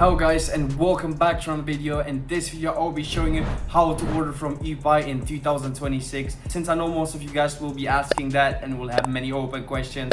Hello guys, and welcome back to another video. In this video I'll be showing you how to order from Oopbuy in 2026. Since I know most of you guys will be asking that and will have many open questions,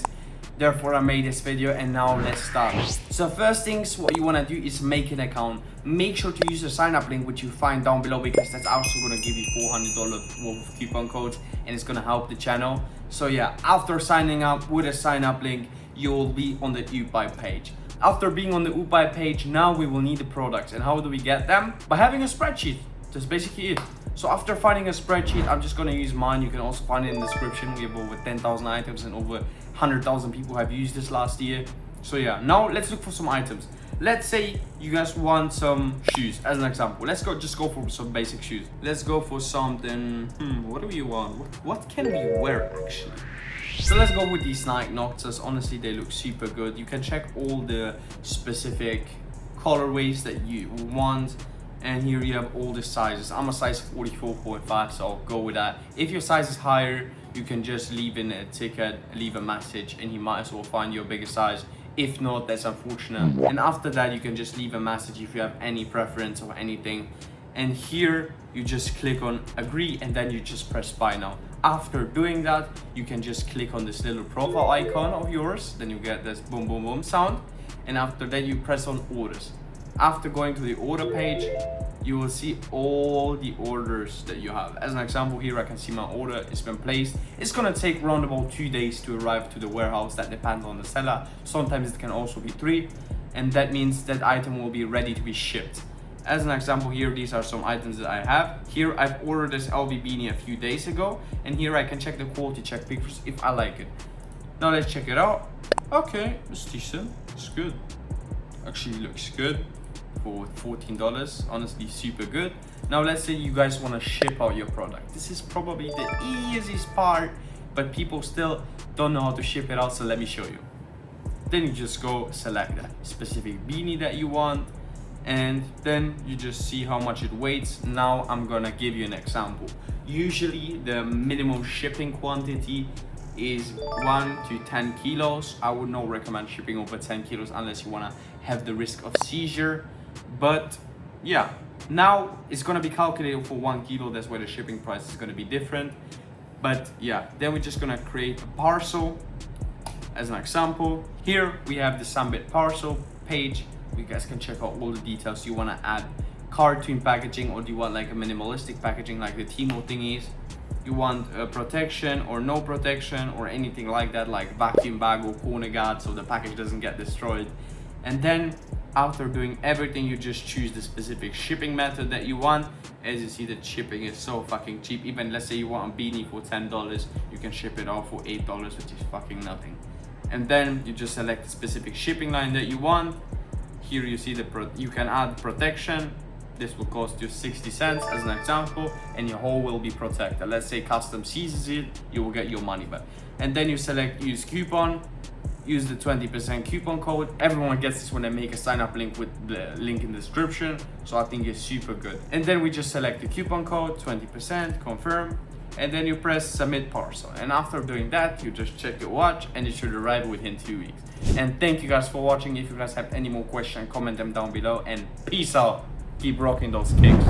therefore I made this video, and now let's start. So first things, what you want to do is make an account. Make sure to use the sign up link which you find down below, because that's also going to give you $400 worth of coupon codes and it's going to help the channel. So yeah, after signing up with a sign up link, you will be on the Oopbuy page. After being on the Oopbuy page, now we will need the products. And how do we get them? By having a spreadsheet. That's basically it. So after finding a spreadsheet, I'm just going to use mine. You can also find it in the description. We have over 10,000 items and over 100,000 people have used this last year. So yeah, now let's look for some items. Let's say you guys want some shoes as an example. Let's just go for some basic shoes. Let's go for something, what do we want? What can we wear actually? So let's go with these Nike Noctas. Honestly, they look super good. You can check all the specific colorways that you want, and here you have all the sizes. I'm a size 44.5, so I'll go with that. If your size is higher, you can just leave in a ticket, leave a message, and he might as well find your bigger size. If not, that's unfortunate. And after that, you can just leave a message if you have any preference or anything. And here you just click on agree, and then you just press buy now. After doing that, you can just click on this little profile icon of yours, then you get this boom boom boom sound, and after that you press on orders. After going to the order page, you will see all the orders that you have. As an example, here I can see my order has been placed. It's gonna take around about 2 days to arrive to the warehouse. That depends on the seller. Sometimes it can also be 3, and that means that item will be ready to be shipped. As an example, here these are some items that I have. Here I've ordered this LV beanie a few days ago, and here I can check the quality, check pictures if I like it. Now let's check it out. Okay, it's decent, it's good. Actually looks good for $14, honestly super good. Now let's say you guys want to ship out your product. This is probably the easiest part, but people still don't know how to ship it out, so let me show you. Then you just go select that specific beanie that you want, and then you just see how much it weighs. Now I'm gonna give you an example. Usually the minimum shipping quantity is 1 to 10 kilos. I would not recommend shipping over 10 kilos unless you wanna have the risk of seizure. But yeah, now it's gonna be calculated for 1 kilo. That's where the shipping price is gonna be different. But yeah, then we're just gonna create a parcel. As an example, here we have the Sunbit parcel page. You guys can check out all the details. You want to add cartoon packaging, or do you want like a minimalistic packaging like the Timo thingies? You want protection or no protection or anything like that, like vacuum bag or corner guard, so the package doesn't get destroyed. And then after doing everything, you just choose the specific shipping method that you want. As you see, the shipping is so fucking cheap. Even let's say you want a beanie for $10, you can ship it out for $8, which is fucking nothing. And then you just select the specific shipping line that you want. Here you see you can add protection. This will cost you 60 cents as an example, and your haul will be protected. Let's say custom seizes it, you will get your money back. And then you select use coupon, use the 20% coupon code. Everyone gets this when they make a sign up link with the link in the description. So I think it's super good. And then we just select the coupon code, 20%, confirm, and then you press submit parcel. And after doing that, you just check your watch and it should arrive within 2 weeks. And thank you guys for watching. If you guys have any more questions, comment them down below, and peace out. Keep rocking those kicks.